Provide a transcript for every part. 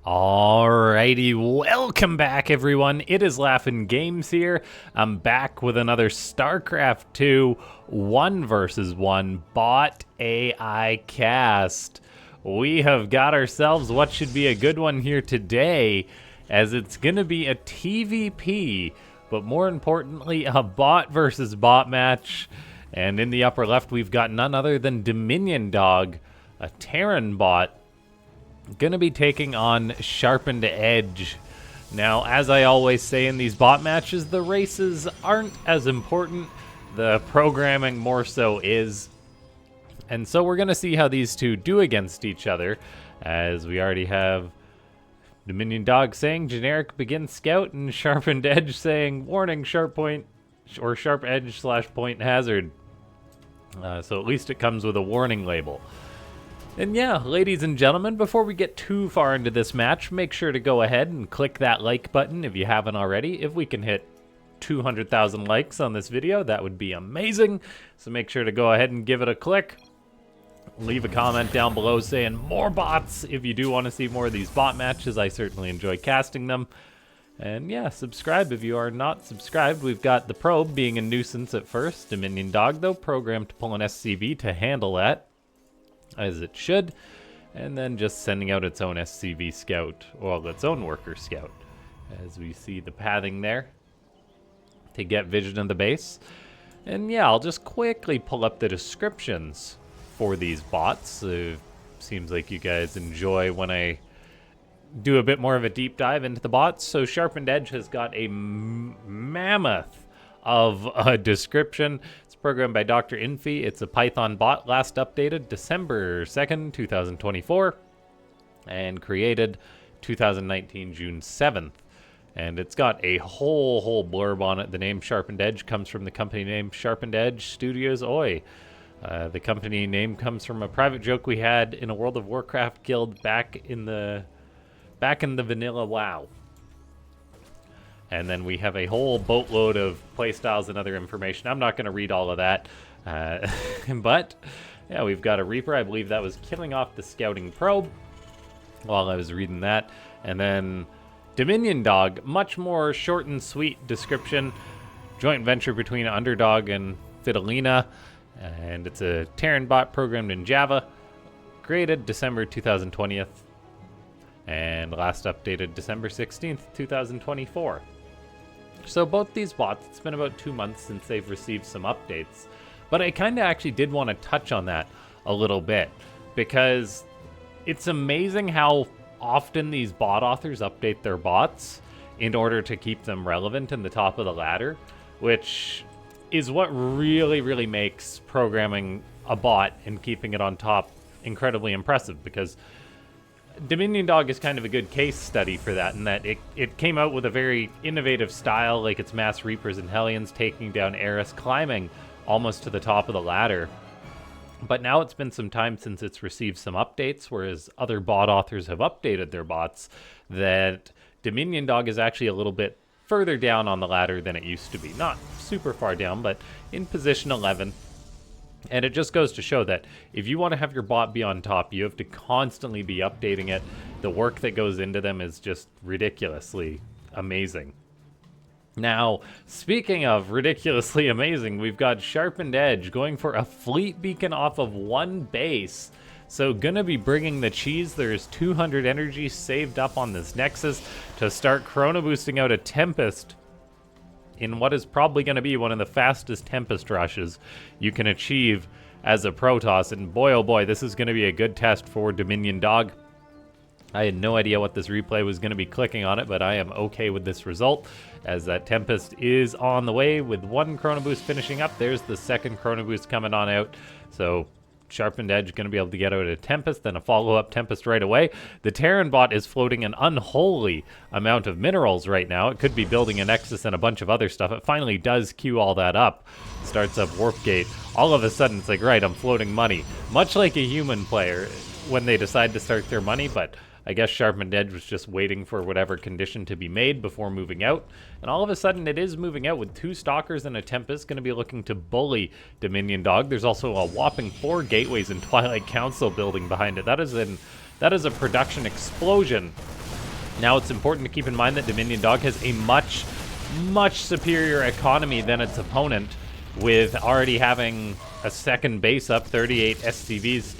Alrighty, welcome back everyone. It is LaughNgamez here. I'm back with another Starcraft 2 1 versus 1 bot AI cast. We have got ourselves what should be a good one here today, as it's gonna be a TVP, but more importantly, a bot versus bot match. And in the upper left, we've got none other than DominionDog, a Terran bot, gonna be taking on SharpenedEdge. Now, as I always say in these bot matches, the races aren't as important. The programming more so is. And so we're gonna see how these two do against each other, as we already have DominionDog saying generic begin scout and SharpenedEdge saying warning sharp point or sharp edge / point hazard. So at least it comes with a warning label. And yeah, ladies and gentlemen, before we get too far into this match, make sure to go ahead and click that like button if you haven't already. If we can hit 200,000 likes on this video, that would be amazing. So make sure to go ahead and give it a click. Leave a comment down below saying more bots if you do want to see more of these bot matches. I certainly enjoy casting them. And yeah, subscribe if you are not subscribed. We've got the probe being a nuisance at first. DominionDog, though, programmed to pull an SCV to handle that, as it should, and then just sending out its own SCV scout, well, its own worker scout, as we see the pathing there to get vision of the base. And yeah, I'll just quickly pull up the descriptions for these bots. Seems like you guys enjoy when I do a bit more of a deep dive into the bots. So SharpenedEdge has got a mammoth of a description. It's programmed by Dr. Infi. It's a Python bot, last updated December 2nd, 2024, and created 2019, June 7th. And it's got a whole blurb on it. The name SharpenedEdge comes from the company name SharpenedEdge Studios Oi. The company name comes from a private joke we had in a World of Warcraft guild back in the vanilla WoW. And then we have a whole boatload of playstyles and other information. I'm not going to read all of that. But, yeah, we've got a Reaper. I believe that was killing off the scouting probe while I was reading that. And then DominionDog, much more short and sweet description. Joint venture between Underdog and Fidelina. And it's a Terran bot programmed in Java. Created December 2020th. And last updated December 16th, 2024. So both these bots, it's been about 2 months since they've received some updates. But I kind of actually did want to touch on that a little bit, because it's amazing how often these bot authors update their bots in order to keep them relevant in the top of the ladder, which is what really makes programming a bot and keeping it on top incredibly impressive, because DominionDog is kind of a good case study for that, in that it came out with a very innovative style, like its Mass Reapers and Hellions taking down Eris, climbing almost to the top of the ladder. But now it's been some time since it's received some updates, whereas other bot authors have updated their bots, that DominionDog is actually a little bit further down on the ladder than it used to be. Not super far down, but in position 11. And it just goes to show that if you want to have your bot be on top, you have to constantly be updating it. The work that goes into them is just ridiculously amazing. Now, speaking of ridiculously amazing, we've got SharpenedEdge going for a fleet beacon off of one base. So gonna be bringing the cheese. There's 200 energy saved up on this Nexus to start chrono boosting out a Tempest in what is probably going to be one of the fastest Tempest rushes you can achieve as a Protoss. And boy, oh boy, this is going to be a good test for DominionDog. I had no idea what this replay was going to be clicking on it, but I am okay with this result, as that Tempest is on the way with one chrono boost finishing up. There's the second chrono boost coming on out. So SharpenedEdge going to be able to get out a Tempest, then a follow-up Tempest right away. The Terran bot is floating an unholy amount of minerals right now. It could be building a Nexus and a bunch of other stuff. It finally does queue all that up. Starts up Warp Gate. All of a sudden, it's like, right, I'm floating money. Much like a human player when they decide to start their money, but I guess SharpenedEdge was just waiting for whatever condition to be made before moving out. And all of a sudden it is moving out with 2 Stalkers and a Tempest, going to be looking to bully DominionDog. There's also a whopping 4 Gateways and Twilight Council building behind it. That is a production explosion Now, it's important to keep in mind that DominionDog has a much superior economy than its opponent, with already having a second base up, 38 SCVs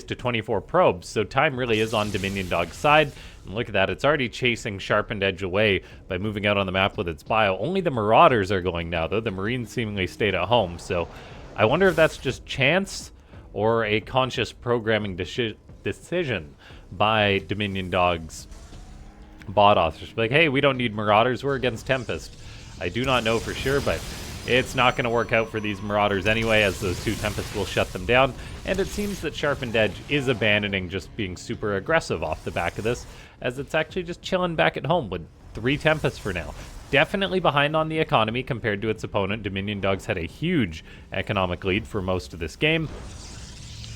to 24 probes. So time really is on DominionDog's side. And look at that, it's already chasing SharpenedEdge away by moving out on the map with its bio. Only the Marauders are going now, though. The Marines seemingly stayed at home. So I wonder if that's just chance or a conscious programming decision by DominionDog's bot authors. Like, hey, we don't need Marauders, we're against Tempest. I do not know for sure, but it's not going to work out for these Marauders anyway, as those 2 Tempests will shut them down. And it seems that SharpenedEdge is abandoning just being super aggressive off the back of this, as it's actually just chilling back at home with 3 Tempests for now. Definitely behind on the economy compared to its opponent. DominionDog's had a huge economic lead for most of this game.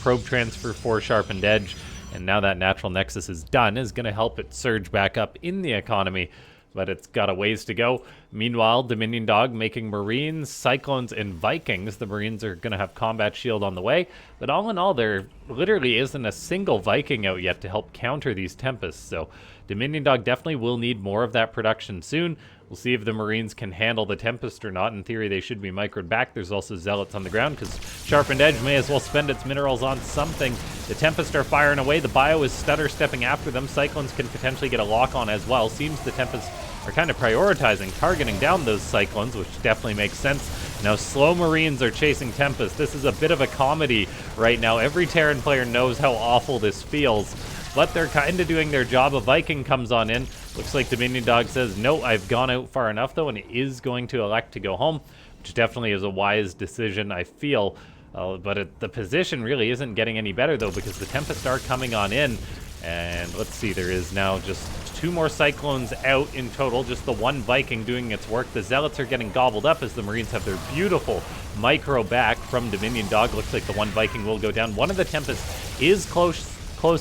Probe transfer for SharpenedEdge, and now that Natural Nexus is done, is going to help it surge back up in the economy, but it's got a ways to go. Meanwhile, DominionDog making Marines, Cyclones, and Vikings. The Marines are going to have Combat Shield on the way, but all in all, there literally isn't a single Viking out yet to help counter these Tempests, so DominionDog definitely will need more of that production soon. We'll see if the Marines can handle the Tempest or not. In theory, they should be microed back. There's also Zealots on the ground, because SharpenedEdge may as well spend its minerals on something. The Tempest are firing away. The Bio is stutter stepping after them. Cyclones can potentially get a lock on as well. Seems the Tempest are kind of prioritizing, targeting down those Cyclones, which definitely makes sense. Now, slow Marines are chasing Tempest. This is a bit of a comedy right now. Every Terran player knows how awful this feels, but they're kind of doing their job. A Viking comes on in. Looks like DominionDog says, no, I've gone out far enough, though, and is going to elect to go home, which definitely is a wise decision, I feel. But the position really isn't getting any better, though, because the Tempest are coming on in. And let's see, there is now just 2 more Cyclones out in total, just the 1 Viking doing its work. The Zealots are getting gobbled up as the Marines have their beautiful micro back from DominionDog. Looks like the 1 Viking will go down. One of the Tempests is close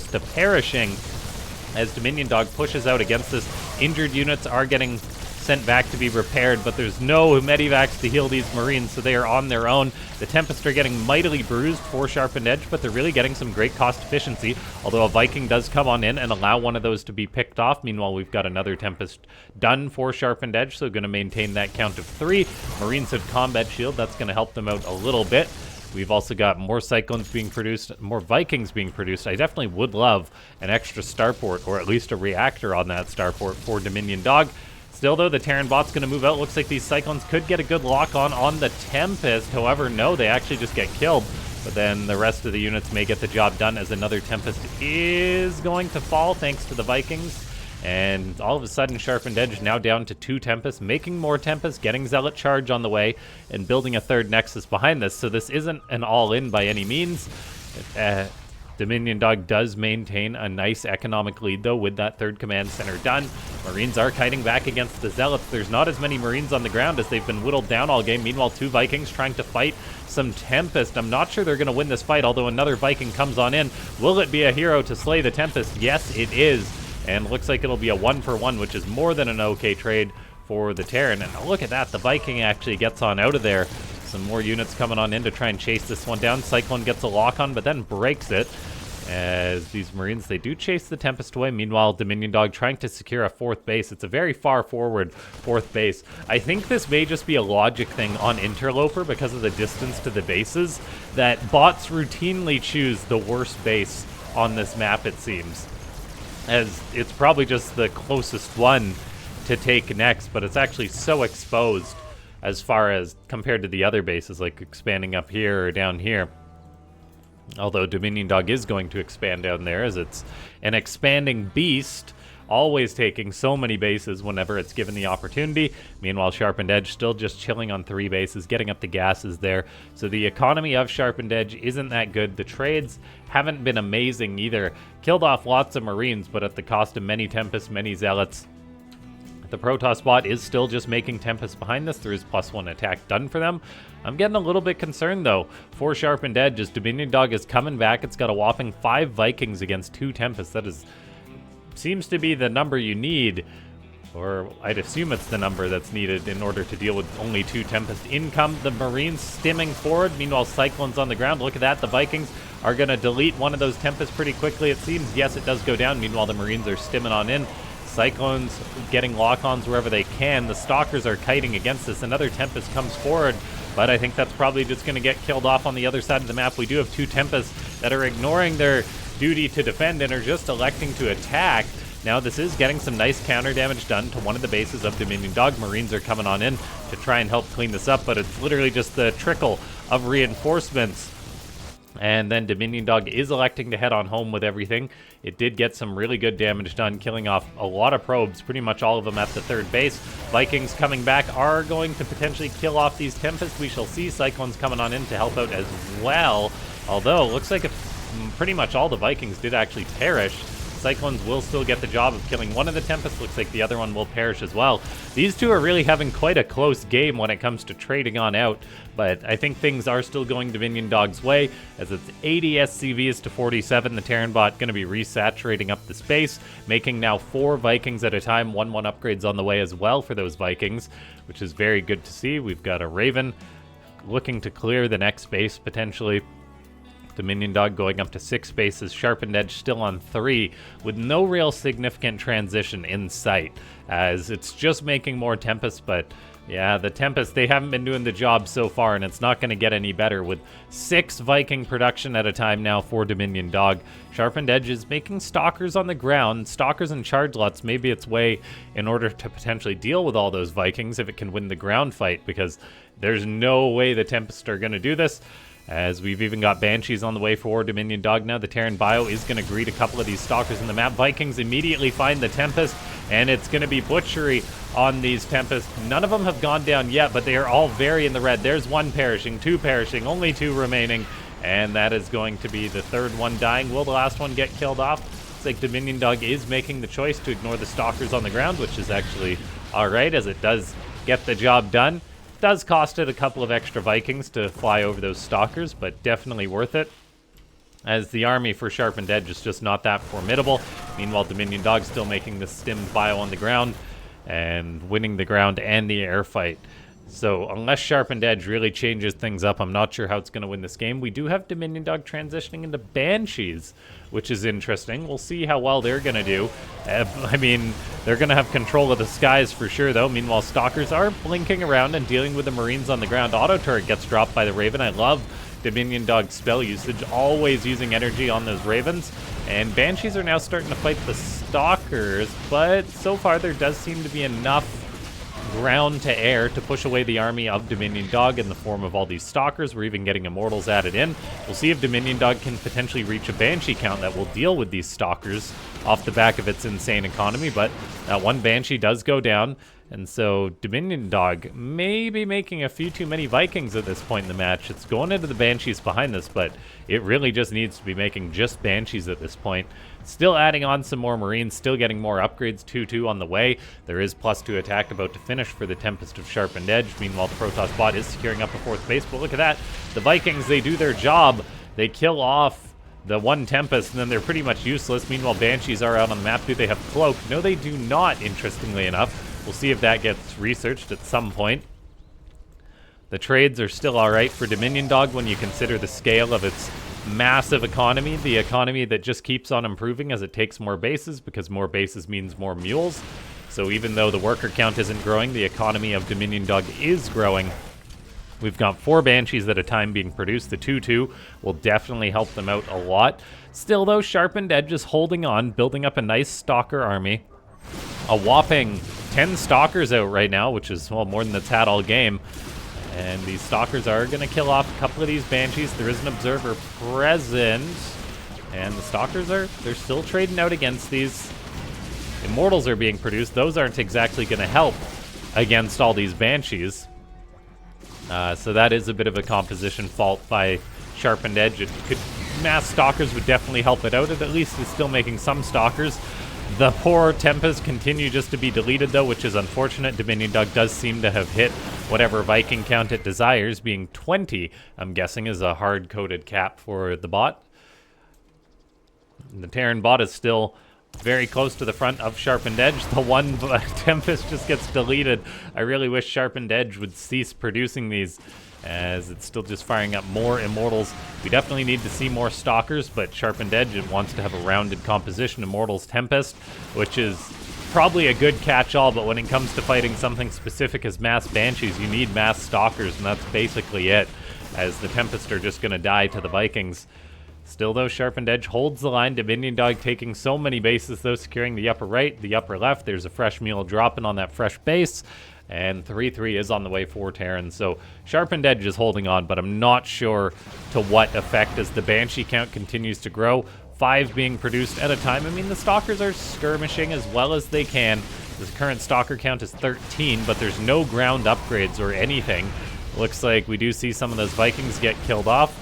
to perishing as DominionDog pushes out against this. Injured units are getting sent back to be repaired, but there's no medivacs to heal these Marines, so they are on their own. The Tempests are getting mightily bruised for SharpenedEdge, but they're really getting some great cost efficiency, although a Viking does come on in and allow one of those to be picked off. Meanwhile, we've got another Tempest done for SharpenedEdge, so going to maintain that count of 3. Marines have Combat Shield. That's going to help them out a little bit. We've also got more Cyclones being produced, more Vikings being produced. I definitely would love an extra starport, or at least a reactor on that starport for DominionDog. Still, though, the Terran bot's going to move out. Looks like these Cyclones could get a good lock on the Tempest. However, no, they actually just get killed. But then the rest of the units may get the job done, as another Tempest is going to fall thanks to the Vikings. And all of a sudden, SharpenedEdge now down to 2 Tempests, making more Tempests, getting Zealot Charge on the way, and building a 3rd Nexus behind this. So this isn't an all-in by any means. DominionDog does maintain a nice economic lead, though, with that 3rd Command Center done. Marines are kiting back against the Zealots. There's not as many Marines on the ground as they've been whittled down all game. Meanwhile, 2 Vikings trying to fight some Tempest. I'm not sure they're going to win this fight, although another Viking comes on in. Will it be a hero to slay the Tempest? Yes, it is. And looks like it'll be a 1-for-1, which is more than an okay trade for the Terran. And look at that, the Viking actually gets on out of there. Some more units coming on in to try and chase this one down. Cyclone gets a lock on, but then breaks it. As these Marines, they do chase the Tempest away. Meanwhile, DominionDog trying to secure a 4th base. It's a very far forward 4th base. I think this may just be a logic thing on Interloper because of the distance to the bases, that bots routinely choose the worst base on this map, it seems, as it's probably just the closest one to take next, but it's actually so exposed as far as compared to the other bases, like expanding up here or down here. Although DominionDog is going to expand down there, as it's an expanding beast, always taking so many bases whenever it's given the opportunity. Meanwhile, SharpenedEdge still just chilling on 3 bases, getting up the gases there. So the economy of SharpenedEdge isn't that good. The trades haven't been amazing either. Killed off lots of Marines, but at the cost of many Tempests, many Zealots. The Protoss bot is still just making Tempests behind this. There is +1 attack done for them. I'm getting a little bit concerned, though, for SharpenedEdge, as DominionDog is coming back. It's got a whopping 5 Vikings against 2 Tempests. That is, seems to be the number you need. Or I'd assume it's the number that's needed in order to deal with only 2 Tempest. In come the Marines stimming forward. Meanwhile, Cyclone's on the ground. Look at that. The Vikings are going to delete one of those Tempests pretty quickly, it seems. Yes, it does go down. Meanwhile, the Marines are stimming on in. Cyclones getting lock-ons wherever they can. The Stalkers are kiting against this. Another Tempest comes forward, but I think that's probably just going to get killed off on the other side of the map. We do have 2 Tempests that are ignoring their duty to defend and are just electing to attack. Now, this is getting some nice counter damage done to one of the bases of DominionDog. Marines are coming on in to try and help clean this up, but it's literally just the trickle of reinforcements. And then DominionDog is electing to head on home with everything. It did get some really good damage done, killing off a lot of probes, pretty much all of them at the 3rd base. Vikings coming back are going to potentially kill off these Tempests. We shall see. Cyclones coming on in to help out as well. Although, it looks like pretty much all the Vikings did actually perish. Cyclones will still get the job of killing one of the Tempests. Looks like the other one will perish as well. These two are really having quite a close game when it comes to trading on out, but I think things are still going DominionDog's way, as it's 80 SCVs to 47. The Terran bot going to be resaturating up the space, making now 4 Vikings at a time. 1-1 upgrades on the way as well for those Vikings, which is very good to see. We've got a Raven looking to clear the next base potentially. DominionDog going up to 6 bases, SharpenedEdge still on 3, with no real significant transition in sight, as it's just making more Tempests. But yeah, the Tempests, they haven't been doing the job so far, and it's not going to get any better with 6 Viking production at a time now for DominionDog. SharpenedEdge is making Stalkers on the ground. Stalkers and Charge Lots may be its way in order to potentially deal with all those Vikings if it can win the ground fight, because there's no way the Tempests are going to do this. As we've even got Banshees on the way for DominionDog now. The Terran Bio is going to greet a couple of these Stalkers in the map. Vikings immediately find the Tempest, and it's going to be butchery on these Tempests. None of them have gone down yet, but they are all very in the red. There's 1 perishing, 2 perishing, only 2 remaining, and that is going to be the 3rd one dying. Will the last one get killed off? Looks like DominionDog is making the choice to ignore the Stalkers on the ground, which is actually alright, as it does get the job done. Does cost it a couple of extra Vikings to fly over those Stalkers, but definitely worth it, as the army for SharpenedEdge is just not that formidable. Meanwhile, DominionDog still making the stimmed bio on the ground and winning the ground and the air fight. So unless SharpenedEdge really changes things up, I'm not sure how it's going to win this game. We do have DominionDog transitioning into Banshees, which is interesting. We'll see how well they're going to do. I mean, they're going to have control of the skies for sure, though. Meanwhile, Stalkers are blinking around and dealing with the Marines on the ground. Auto turret gets dropped by the Raven. I love DominionDog spell usage, always using energy on those Ravens. And Banshees are now starting to fight the Stalkers, but so far there does seem to be enough ground to air to push away the army of DominionDog in the form of all these Stalkers. We're even getting Immortals added in. We'll see if DominionDog can potentially reach a Banshee count that will deal with these Stalkers off the back of its insane economy, but that 1 Banshee does go down, and so DominionDog may be making a few too many Vikings at this point in the match. It's going into the Banshees behind this, but it really just needs to be making just Banshees at this point. Still adding on some more Marines, still getting more upgrades, 2-2 on the way. There is +2 attack about to finish for the Tempest of SharpenedEdge. Meanwhile, the Protoss bot is securing up a 4th base, but look at that. The Vikings, they do their job. They kill off the 1 Tempest, and then they're pretty much useless. Meanwhile, Banshees are out on the map. Do they have Cloak? No, they do not, interestingly enough. We'll see if that gets researched at some point. The trades are still alright for DominionDog when you consider the scale of its massive economy, the economy that just keeps on improving as it takes more bases, because more bases means more mules. So even though the worker count isn't growing, the economy of DominionDog is growing. We've got 4 Banshees at a time being produced. The 2-2 will definitely help them out a lot. Still though, SharpenedEdge is holding on, building up a nice Stalker army. A whopping 10 Stalkers out right now, which is, well, more than it's had all game. And these Stalkers are going to kill off a couple of these Banshees. There is an Observer present. And the Stalkers they're still trading out against these. Immortals are being produced. Those aren't exactly going to help against all these Banshees. So that is a bit of a composition fault by SharpenedEdge. Mass Stalkers would definitely help it out. At least it's still making some Stalkers. The poor Tempests continue just to be deleted, though, which is unfortunate. DominionDog does seem to have hit whatever Viking count it desires, being 20, I'm guessing, is a hard-coded cap for the bot. The Terran bot is still very close to the front of SharpenedEdge. The one Tempest just gets deleted. I really wish SharpenedEdge would cease producing these, as it's still just firing up more Immortals. We definitely need to see more Stalkers, but SharpenedEdge, it wants to have a rounded composition. Immortals Tempest, which is probably a good catch-all, but when it comes to fighting something specific as mass Banshees, you need mass Stalkers, and that's basically it, as the Tempest are just going to die to the Vikings. Still, though, SharpenedEdge holds the line. DominionDog taking so many bases, though, securing the upper right, the upper left. There's a fresh meal dropping on that fresh base, and 3-3 is on the way for Terran. So SharpenedEdge is holding on, but I'm not sure to what effect as the Banshee count continues to grow. 5 being produced at a time. I mean, the Stalkers are skirmishing as well as they can. The current Stalker count is 13, but there's no ground upgrades or anything. Looks like we do see some of those Vikings get killed off.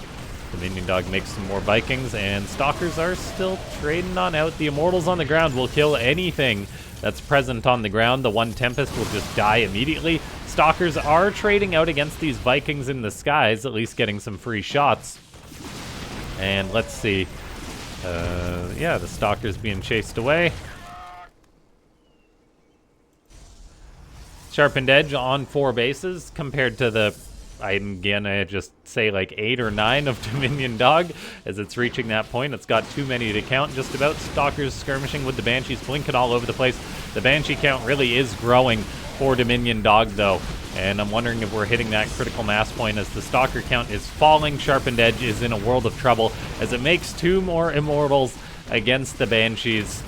DominionDog makes some more Vikings, and Stalkers are still trading on out. The Immortals on the ground will kill anything that's present on the ground. The one Tempest will just die immediately. Stalkers are trading out against these Vikings in the skies, at least getting some free shots. And let's see. Yeah, the Stalker's being chased away. SharpenedEdge on 4 bases compared to the, I'm gonna just say like 8 or 9 of DominionDog as it's reaching that point. It's got too many to count just about. Stalkers skirmishing with the Banshees, blinking all over the place. The Banshee count really is growing for DominionDog though, and I'm wondering if we're hitting that critical mass point as the Stalker count is falling. SharpenedEdge is in a world of trouble as it makes 2 more Immortals against the Banshees,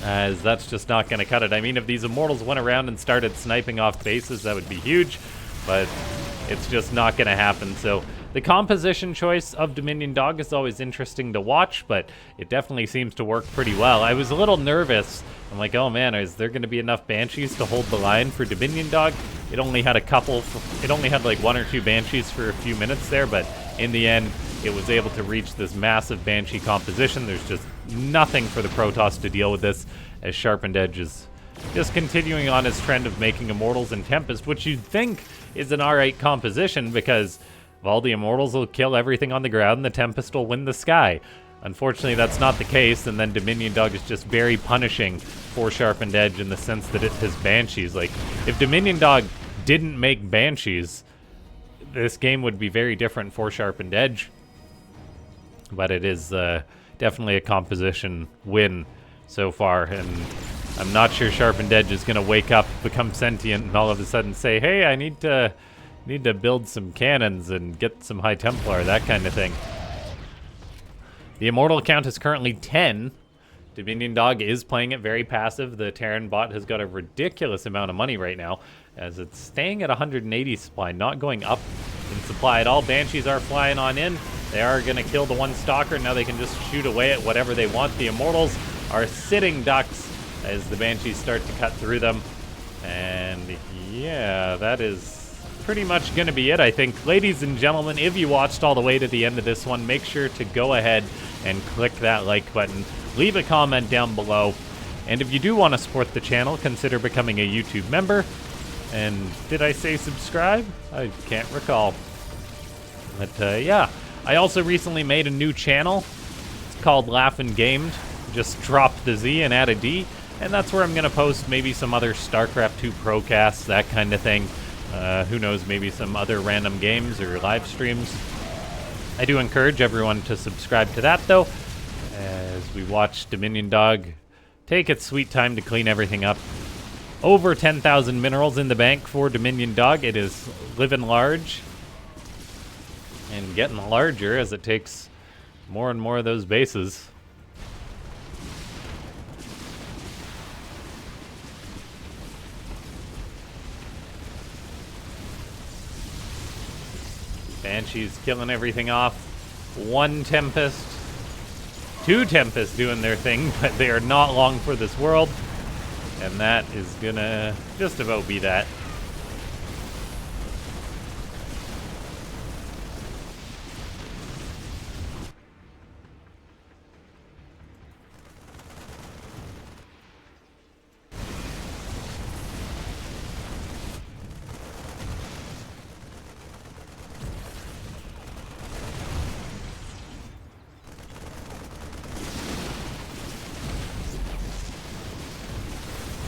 as that's just not going to cut it. I mean, if these Immortals went around and started sniping off bases, that would be huge, but it's just not going to happen. So the composition choice of DominionDog is always interesting to watch, but it definitely seems to work pretty well. I was a little nervous. I'm like, oh man, is there going to be enough Banshees to hold the line for DominionDog? It only had it only had like 1 or 2 Banshees for a few minutes there, but in the end, it was able to reach this massive Banshee composition. There's just nothing for the Protoss to deal with this, as SharpenedEdge is just continuing on his trend of making Immortals and Tempest, which you'd think is an alright composition because, well, the Immortals will kill everything on the ground and the Tempest will win the sky. Unfortunately, that's not the case, and then DominionDog is just very punishing for SharpenedEdge in the sense that it has Banshees. Like, if DominionDog didn't make Banshees, this game would be very different for SharpenedEdge. But it is definitely a composition win so far, and I'm not sure SharpenedEdge is going to wake up, become sentient, and all of a sudden say, hey, I need to build some cannons and get some High Templar, that kind of thing. The Immortal count is currently 10. DominionDog is playing it very passive. The Terran bot has got a ridiculous amount of money right now, as it's staying at 180 supply, not going up in supply at all. Banshees are flying on in. They are going to kill the one Stalker. Now they can just shoot away at whatever they want. The Immortals are sitting ducks as the Banshees start to cut through them. And yeah, that is pretty much going to be it, I think. Ladies and gentlemen, if you watched all the way to the end of this one, make sure to go ahead and click that like button. Leave a comment down below. And if you do want to support the channel, consider becoming a YouTube member. And did I say subscribe? I can't recall. But yeah, I also recently made a new channel. It's called LaughNgamez. Just dropped the Z and add a D. And that's where I'm going to post maybe some other Starcraft 2 procasts, that kind of thing. Who knows, maybe some other random games or live streams. I do encourage everyone to subscribe to that, though, as we watch DominionDog take its sweet time to clean everything up. Over 10,000 minerals in the bank for DominionDog. It is living large and getting larger as it takes more and more of those bases. Banshee's killing everything off. 1 Tempest. 2 Tempests doing their thing, but they are not long for this world. And that is gonna just about be that.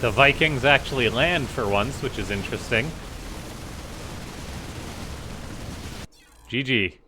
The Vikings actually land for once, which is interesting. GG.